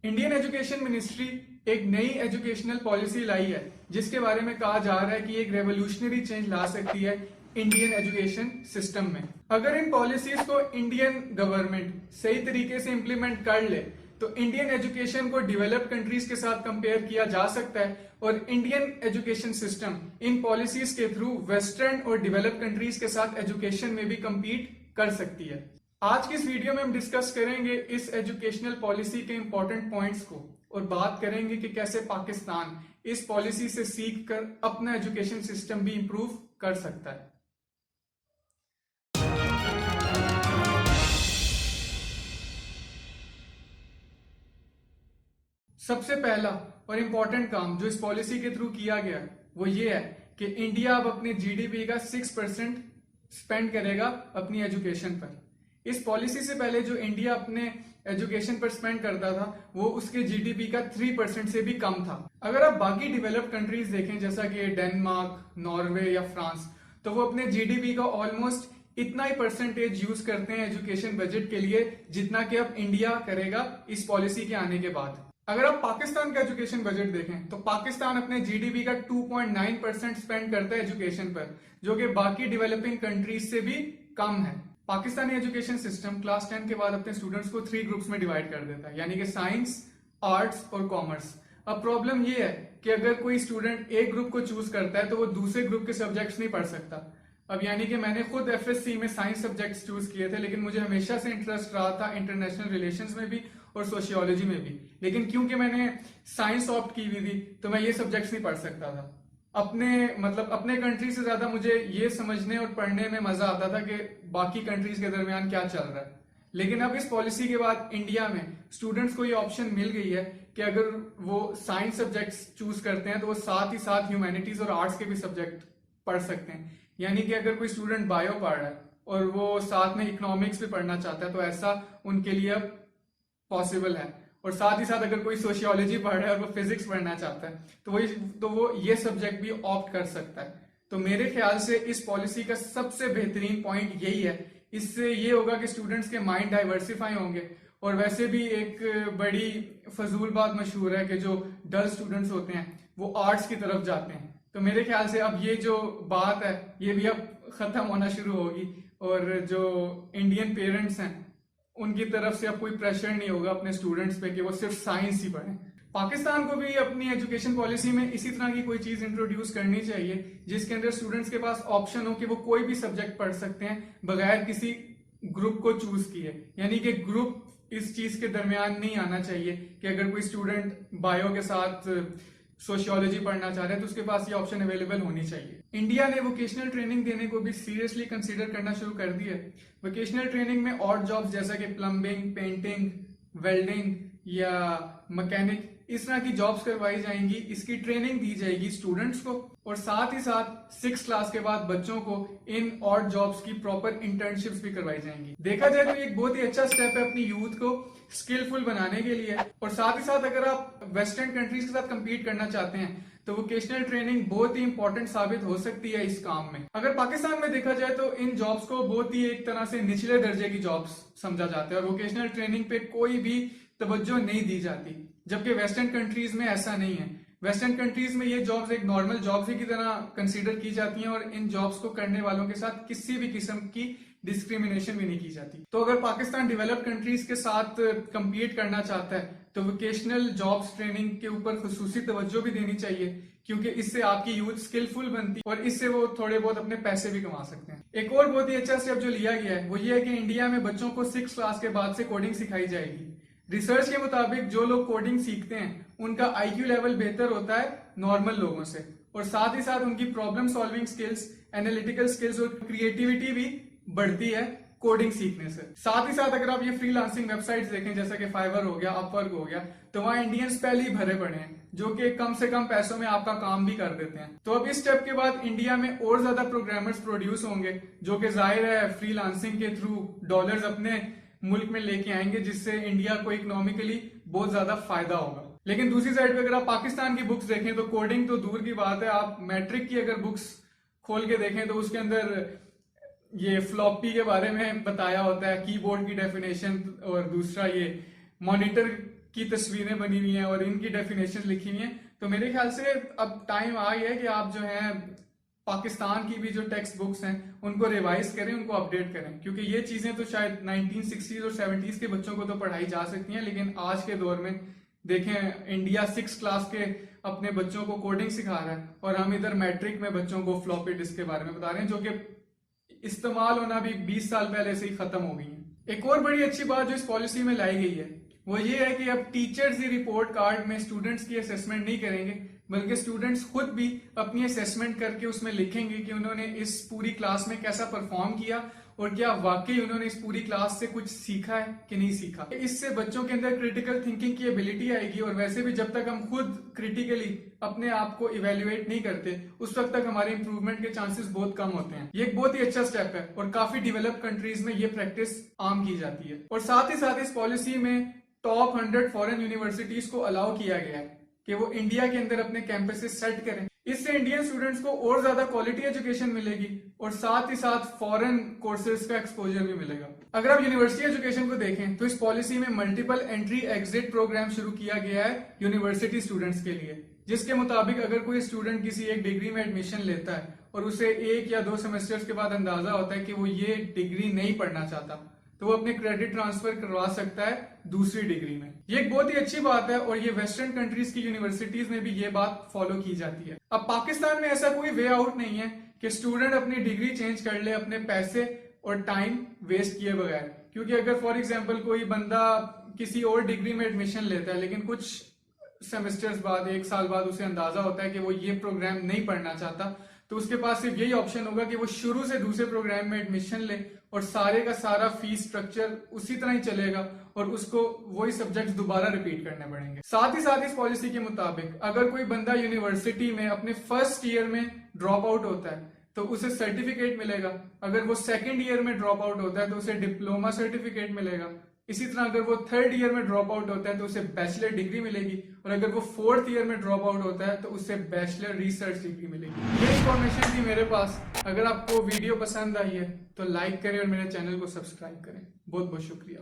Indian education ministry एक नई educational policy लाई है जिसके बारे में कहा जा रहा है कि एक रेवोल्यूशनरी चेंज ला सकती है इंडियन एजुकेशन सिस्टम में। अगर इन पॉलिसीज को इंडियन गवर्नमेंट सही तरीके से इंप्लीमेंट कर ले तो इंडियन एजुकेशन को डेवलप्ड कंट्रीज के साथ कंपेयर किया जा सकता है और Indian education system in policies के थ्रू वेस्टर्न और डेवलप्ड कंट्रीज के साथ एजुकेशन में भी compete कर सकती है। आज की इस वीडियो में हम डिस्कस करेंगे इस एजुकेशनल पॉलिसी के इंपॉर्टेंट पॉइंट्स को और बात करेंगे कि कैसे पाकिस्तान इस पॉलिसी से सीख कर अपना एजुकेशन सिस्टम भी इंप्रूव कर सकता है। सबसे पहला और इंपॉर्टेंट काम जो इस पॉलिसी के थ्रू किया गया वो ये है कि इंडिया अब अपने जीडीपी का 6% स्पेंड करेगा अपनी एजुकेशन पर। इस पॉलिसी से पहले जो इंडिया अपने एजुकेशन पर स्पेंड करता था वो उसके जीडीपी का 3% से भी कम था। अगर आप बाकी डेवलप्ड कंट्रीज देखें जैसा कि डेनमार्क, नॉर्वे या फ्रांस, तो वो अपने जीडीपी का ऑलमोस्ट इतना ही परसेंटेज यूज करते हैं एजुकेशन बजट के लिए जितना कि अब इंडिया करेगा इस पॉलिसी के आने के बाद। अगर आप पाकिस्तान का एजुकेशन बजट देखें तो पाकिस्तान अपने जीडीपी का 2.9% स्पेंड करता है एजुकेशन पर, जो कि बाकी डेवलपिंग कंट्रीज से भी कम है। पाकिस्तानी एजुकेशन सिस्टम क्लास 10 के बाद अपने स्टूडेंट्स को 3 ग्रुप्स में डिवाइड कर देता है, यानी कि साइंस, आर्ट्स और कॉमर्स। अब प्रॉब्लम ये है कि अगर कोई स्टूडेंट एक ग्रुप को चूज करता है तो वो दूसरे ग्रुप के सब्जेक्ट्स नहीं पढ़ सकता। अब यानी कि मैंने खुद एफएससी में साइंस सब्जेक्ट्स चूज किए थे, लेकिन मुझे हमेशा से इंटरेस्ट रहा था इंटरनेशनल रिलेशंस में भी और सोशियोलॉजी में भी, लेकिन क्योंकि मैंने साइंस ऑप्ट की हुई थी तो मैं ये सब्जेक्ट्स नहीं पढ़ सकता था। अपने कंट्री से ज्यादा मुझे ये समझने और पढ़ने में मजा आता था कि बाकी कंट्रीज के दरमियान क्या चल रहा है। लेकिन अब इस पॉलिसी के बाद इंडिया में स्टूडेंट्स को ये ऑप्शन मिल गई है कि अगर वो साइंस सब्जेक्ट्स चूज करते हैं तो वो साथ ही साथ ह्यूमैनिटीज और आर्ट्स के भी सब्जेक्ट पढ़ सकते हैं। यानी कि अगर कोई स्टूडेंट बायो पढ़ रहा है और वो साथ में इकोनॉमिक्स भी पढ़ना चाहता है तो ऐसा उनके लिए अब पॉसिबल है। और साथ ही साथ अगर कोई सोशियोलॉजी पढ़ रहा है और वो फिजिक्स पढ़ना चाहता है तो वो ये सब्जेक्ट भी ऑप्ट कर सकता है। तो मेरे ख्याल से इस पॉलिसी का सबसे बेहतरीन पॉइंट यही है। इससे ये होगा कि स्टूडेंट्स के माइंड डाइवर्सिफाई होंगे। और वैसे भी एक बड़ी फजूल बात मशहूर है कि जो डल स्टूडेंट्स होते हैं वो आर्ट्स की तरफ जाते हैं। तो मेरे ख्याल से अब ये जो बात है ये भी अब खत्म होना शुरू होगी और जो इंडियन पेरेंट्स हैं उनकी तरफ से अब कोई प्रेशर नहीं होगा अपने स्टूडेंट्स पे कि वो सिर्फ साइंस ही पढ़ें। पाकिस्तान को भी अपनी एजुकेशन पॉलिसी में इसी तरह की कोई चीज इंट्रोड्यूस करनी चाहिए जिसके अंदर स्टूडेंट्स के पास ऑप्शन हो कि वो कोई भी सब्जेक्ट पढ़ सकते हैं बगैर किसी ग्रुप को चूज किए। यानी कि ग्रुप इस चीज के दरमियान नहीं आना चाहिए कि अगर कोई स्टूडेंट बायो के साथ सोशियोलॉजी पढ़ना चाह रहे हैं तो उसके पास ये ऑप्शन अवेलेबल होनी चाहिए। इंडिया ने वोकेशनल ट्रेनिंग देने को भी सीरियसली कंसीडर करना शुरू कर दिया है। वोकेशनल ट्रेनिंग में और जॉब्स जैसा कि प्लम्बिंग, पेंटिंग, वेल्डिंग या मैकेनिक इस तरह की जॉब्स करवाई जाएंगी। इसकी ट्रेनिंग दी जाएगी स्टूडेंट्स को और साथ ही साथ 6 क्लास के बाद बच्चों को इन और जॉब्स की प्रॉपर इंटर्नशिप्स भी करवाई जाएंगी। देखा जाए तो एक बहुत ही अच्छा स्टेप है अपनी यूथ को स्किलफुल बनाने के लिए। और साथ ही साथ अगर आप वेस्टर्न कंट्रीज के साथ कंपीट करना चाहते हैं तो वोकेशनल ट्रेनिंग बहुत ही इंपॉर्टेंट साबित हो सकती है इस काम में। अगर पाकिस्तान में देखा जाए तो इन जॉब्स को बहुत ही एक तरह से निचले दर्जे की जॉब्स समझा जाता है और वोकेशनल ट्रेनिंग पे कोई भी तवज्जो नहीं दी जाती, जबकि वेस्टर्न कंट्रीज में ऐसा नहीं है। वेस्टर्न कंट्रीज में ये जॉब्स एक नॉर्मल जॉब्स ही की तरह कंसीडर की जाती हैं और इन जॉब्स को करने वालों के साथ किसी भी किस्म की डिस्क्रिमिनेशन भी नहीं की जाती। तो अगर पाकिस्तान डेवलप्ड कंट्रीज के साथ कंपीट करना चाहता है तो वोकेशनल जॉब्स ट्रेनिंग के ऊपर खुसूसी तवज्जो भी देनी चाहिए, क्योंकि इससे आपकी यूथ स्किलफुल बनती है और इससे वो थोड़े बहुत अपने पैसे भी कमा सकते हैं। एक और बहुत ही अच्छा स्टेप जो लिया गया है वो ये है कि इंडिया में बच्चों को 6 क्लास के बाद से कोडिंग सिखाई जाएगी। रिसर्च के मुताबिक जो लोग कोडिंग सीखते हैं उनका आईक्यू लेवल बेहतर होता है नॉर्मल लोगों से और साथ ही साथ उनकी problem solving skills, analytical skills और क्रिएटिविटी भी बढ़ती है कोडिंग सीखने से। साथ ही साथ अगर आप ये फ्रीलांसिंग वेबसाइट्स देखें जैसा कि फाइवर हो गया, अपवर्क हो गया, तो वहां इंडियंस पहले ही भरे पड़े हैं जो कि कम से कम पैसों में आपका काम भी कर देते हैं। तो अब इस स्टेप के बाद इंडिया में और ज्यादा प्रोग्रामर्स प्रोड्यूस होंगे जो कि जाहिर है फ्रीलांसिंग के थ्रू डॉलर्स अपने मुल्क में लेके आएंगे, जिससे इंडिया को इकोनॉमिकली बहुत ज्यादा फायदा होगा। लेकिन दूसरी साइड पे अगर आप पाकिस्तान की बुक्स देखें तो कोडिंग तो दूर की बात है, आप मैट्रिक की अगर बुक्स खोल के देखें तो उसके अंदर ये फ्लॉपी के बारे में बताया होता है, कीबोर्ड की डेफिनेशन, और दूसरा ये मॉनिटर की तस्वीरें बनी हुई हैं और इनकी डेफिनेशन लिखी हुई हैं। तो मेरे ख्याल से अब टाइम आ गया है कि आप जो है पाकिस्तान की भी जो टेक्स्ट बुक्स हैं उनको रिवाइज करें, उनको अपडेट करें, क्योंकि ये चीजें तो शायद 1960s और 70s के बच्चों को तो पढ़ाई जा सकती हैं, लेकिन आज के दौर में देखें इंडिया 6 क्लास के अपने बच्चों को कोडिंग सिखा रहा है और हम इधर मैट्रिक में बच्चों को फ्लॉपी डिस्क के बारे में बता रहे हैं, जो कि इस्तेमाल होना भी 20 साल पहले से ही खत्म हो गई है। एक और बड़ी अच्छी बात जो इस पॉलिसी में लाई गई है वो ये है कि अब टीचर्स ही रिपोर्ट कार्ड में स्टूडेंट्स की असेसमेंट नहीं करेंगे, बल्कि स्टूडेंट्स खुद भी अपनी असेसमेंट करके उसमें लिखेंगे कि उन्होंने इस पूरी क्लास में कैसा परफॉर्म किया और क्या वाकई उन्होंने इस पूरी क्लास से कुछ सीखा है कि नहीं सीखा। इससे बच्चों के अंदर क्रिटिकल थिंकिंग की एबिलिटी आएगी और वैसे भी जब तक हम खुद क्रिटिकली अपने आप को इवेल्युएट नहीं करते उस वक्त तक हमारे इंप्रूवमेंट के चांसेस बहुत कम होते हैं। ये एक बहुत ही अच्छा स्टेप है और काफी डेवलप कंट्रीज में ये प्रैक्टिस आम की जाती है। और साथ ही साथ इस पॉलिसी में टॉप 100 फॉरेन यूनिवर्सिटीज को अलाउ किया गया है कि वो इंडिया के अंदर अपने कैंपसेस सेट करें। इससे इंडियन स्टूडेंट्स को और ज्यादा क्वालिटी एजुकेशन मिलेगी और साथ ही साथ फॉरेन कोर्सेज का एक्सपोजर भी मिलेगा। अगर आप यूनिवर्सिटी एजुकेशन को देखें तो इस पॉलिसी में मल्टीपल एंट्री एग्जिट प्रोग्राम शुरू किया गया है यूनिवर्सिटी स्टूडेंट्स के लिए, जिसके मुताबिक अगर कोई स्टूडेंट किसी एक डिग्री में एडमिशन लेता है और उसे 1 या 2 सेमेस्टर्स के बाद अंदाजा होता है कि वो ये डिग्री नहीं पढ़ना चाहता, तो वो अपने क्रेडिट ट्रांसफर करवा सकता है दूसरी डिग्री में। ये एक बहुत ही अच्छी बात है और ये वेस्टर्न कंट्रीज की यूनिवर्सिटीज में भी ये बात फॉलो की जाती है। अब पाकिस्तान में ऐसा कोई वे आउट नहीं है कि स्टूडेंट अपनी डिग्री चेंज कर ले अपने पैसे और टाइम वेस्ट किए बगैर, क्योंकि अगर फॉर एग्जाम्पल कोई बंदा किसी और डिग्री में एडमिशन लेता है लेकिन कुछ सेमेस्टर्स बाद 1 साल बाद उसे अंदाजा होता है कि वो ये प्रोग्राम नहीं पढ़ना चाहता, तो उसके पास सिर्फ यही ऑप्शन होगा कि वो शुरू से दूसरे प्रोग्राम में एडमिशन ले और सारे का सारा फीस स्ट्रक्चर उसी तरह ही चलेगा और उसको वही सब्जेक्ट्स दोबारा रिपीट करने पड़ेंगे। साथ ही साथ इस पॉलिसी के मुताबिक अगर कोई बंदा यूनिवर्सिटी में अपने फर्स्ट ईयर में ड्रॉप आउट होता है तो उसे सर्टिफिकेट मिलेगा, अगर वो सेकेंड ईयर में ड्रॉप आउट होता है तो उसे डिप्लोमा सर्टिफिकेट मिलेगा, इसी तरह अगर वो 3rd ईयर में ड्रॉप आउट होता है तो उसे बैचलर डिग्री मिलेगी और अगर वो 4th ईयर में ड्रॉप आउट होता है तो उसे बैचलर रिसर्च डिग्री मिलेगी। ये इंफॉर्मेशन थी मेरे पास। अगर आपको वीडियो पसंद आई है तो लाइक करें और मेरे चैनल को सब्सक्राइब करें। बहुत बहुत शुक्रिया।